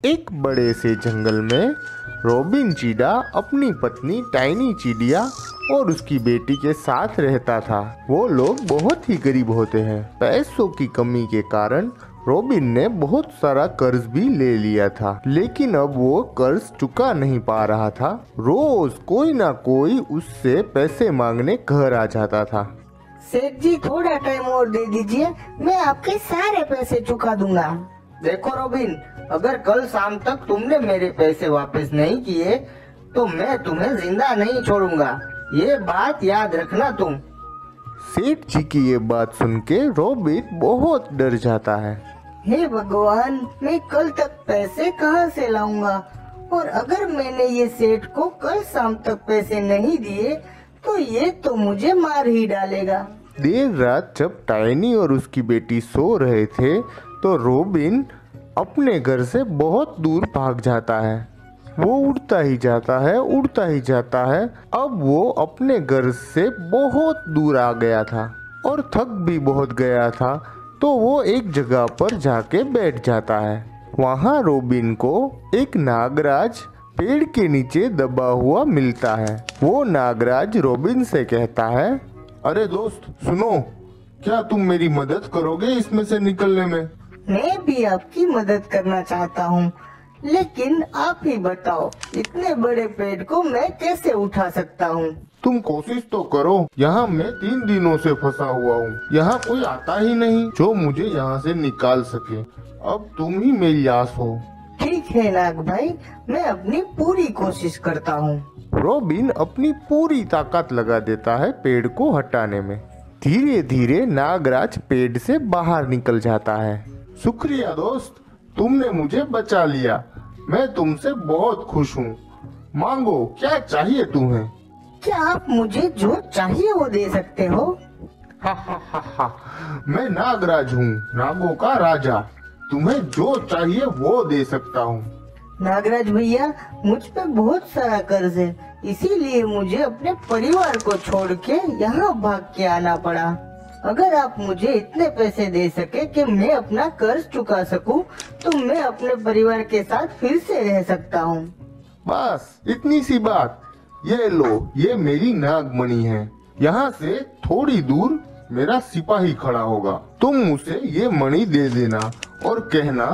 एक बड़े से जंगल में रॉबिन चीड़ा अपनी पत्नी टाइनी चिड़िया और उसकी बेटी के साथ रहता था। वो लोग बहुत ही गरीब होते हैं। पैसों की कमी के कारण रॉबिन ने बहुत सारा कर्ज भी ले लिया था, लेकिन अब वो कर्ज चुका नहीं पा रहा था। रोज कोई ना कोई उससे पैसे मांगने घर आ जाता था। सेठ जी, थोड़ा टाइम और दे दीजिए, मैं आपके सारे पैसे चुका दूंगा। देखो रॉबिन, अगर कल शाम तक तुमने मेरे पैसे वापस नहीं किए तो मैं तुम्हें जिंदा नहीं छोड़ूंगा, ये बात याद रखना तुम। सेठ जी की ये बात सुन के रॉबिन बहुत डर जाता है। हे भगवान, मैं कल तक पैसे कहाँ से लाऊंगा? और अगर मैंने ये सेठ को कल शाम तक पैसे नहीं दिए तो ये तो मुझे मार ही डालेगा। देर रात जब टाइनी और उसकी बेटी सो रहे थे तो रॉबिन अपने घर से बहुत दूर भाग जाता है। वो उड़ता ही जाता है, उड़ता ही जाता है। अब वो अपने घर से बहुत दूर आ गया था और थक भी बहुत गया था, तो वो एक जगह पर जाके बैठ जाता है। वहाँ रॉबिन को एक नागराज पेड़ के नीचे दबा हुआ मिलता है। वो नागराज रॉबिन से कहता है, अरे दोस्त सुनो, क्या तुम मेरी मदद करोगे इसमें से निकलने में? मैं भी आपकी मदद करना चाहता हूँ, लेकिन आप ही बताओ, इतने बड़े पेड़ को मैं कैसे उठा सकता हूँ? तुम कोशिश तो करो। यहाँ मैं 3 दिनों से फंसा हुआ हूँ। यहाँ कोई आता ही नहीं जो मुझे यहाँ से निकाल सके। अब तुम ही मेरी आस हो। ठीक है नाग भाई, मैं अपनी पूरी कोशिश करता हूँ। रॉबिन अपनी पूरी ताकत लगा देता है पेड़ को हटाने में। धीरे धीरे नागराज पेड़ से बाहर निकल जाता है। शुक्रिया दोस्त, तुमने मुझे बचा लिया। मैं तुमसे बहुत खुश हूँ। मांगो, क्या चाहिए तुम्हें? क्या आप मुझे जो चाहिए वो दे सकते हो? हा हा हा हा, मैं नागराज हूँ, नागों का राजा। तुम्हें जो चाहिए वो दे सकता हूँ। नागराज भैया, मुझ पे बहुत सारा कर्ज है, इसीलिए मुझे अपने परिवार को छोड़ के यहाँ भाग के आना पड़ा। अगर आप मुझे इतने पैसे दे सके कि मैं अपना कर्ज चुका सकूं, तो मैं अपने परिवार के साथ फिर से रह सकता हूँ। बस इतनी सी बात। ये लो, ये मेरी नागमणि है। यहाँ से थोड़ी दूर मेरा सिपाही खड़ा होगा। तुम उसे ये मणि दे देना और कहना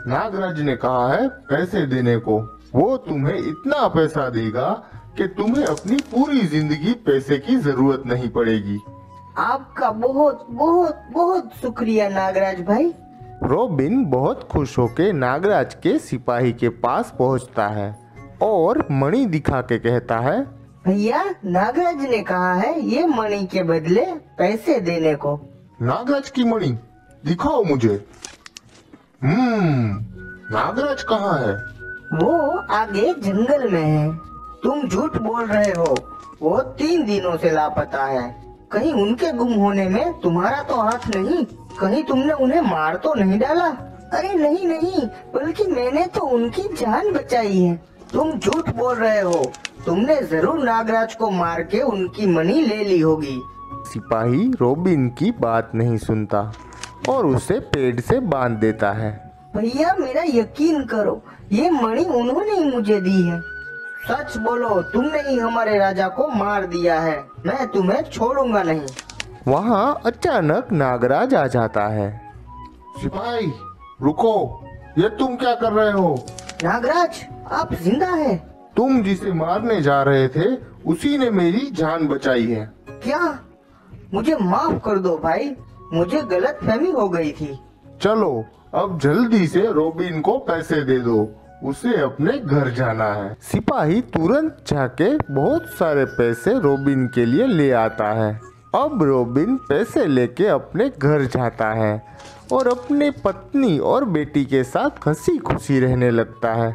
नागराज ने कहा है पैसे देने को। वो तुम्हें इतना पैसा देगा कि तुम्हें अपनी पूरी जिंदगी पैसे की जरूरत नहीं पड़ेगी। आपका बहुत बहुत बहुत शुक्रिया नागराज भाई। रॉबिन बहुत खुश होके नागराज के सिपाही के पास पहुंचता है और मणि दिखा के कहता है, भैया, नागराज ने कहा है ये मणि के बदले पैसे देने को। नागराज की मणि दिखाओ मुझे। नागराज कहाँ है? वो आगे जंगल में है। तुम झूठ बोल रहे हो, वो 3 दिनों से लापता है। कहीं उनके गुम होने में तुम्हारा तो हाथ नहीं? कहीं तुमने उन्हें मार तो नहीं डाला? अरे नहीं नहीं, बल्कि मैंने तो उनकी जान बचाई है। तुम झूठ बोल रहे हो, तुमने जरूर नागराज को मार के उनकी मणि ले ली होगी। सिपाही रॉबिन की बात नहीं सुनता और उसे पेड़ से बांध देता है। भैया, मेरा यकीन करो, ये मणि उन्होंने ही मुझे दी है। सच बोलो, तुमने ही हमारे राजा को मार दिया है। मैं तुम्हें छोड़ूंगा नहीं। वहाँ अचानक नागराज आ जाता है। सिपाही रुको, ये तुम क्या कर रहे हो? नागराज, आप जिंदा हैं? तुम जिसे मारने जा रहे थे उसी ने मेरी जान बचाई है। क्या? मुझे माफ कर दो भाई, मुझे गलतफहमी हो गई थी। चलो अब जल्दी से रॉबिन को पैसे दे दो, उसे अपने घर जाना है। सिपाही तुरंत जाके बहुत सारे पैसे रॉबिन के लिए ले आता है। अब रॉबिन पैसे लेके अपने घर जाता है और अपने पत्नी और बेटी के साथ हंसी खुशी रहने लगता है।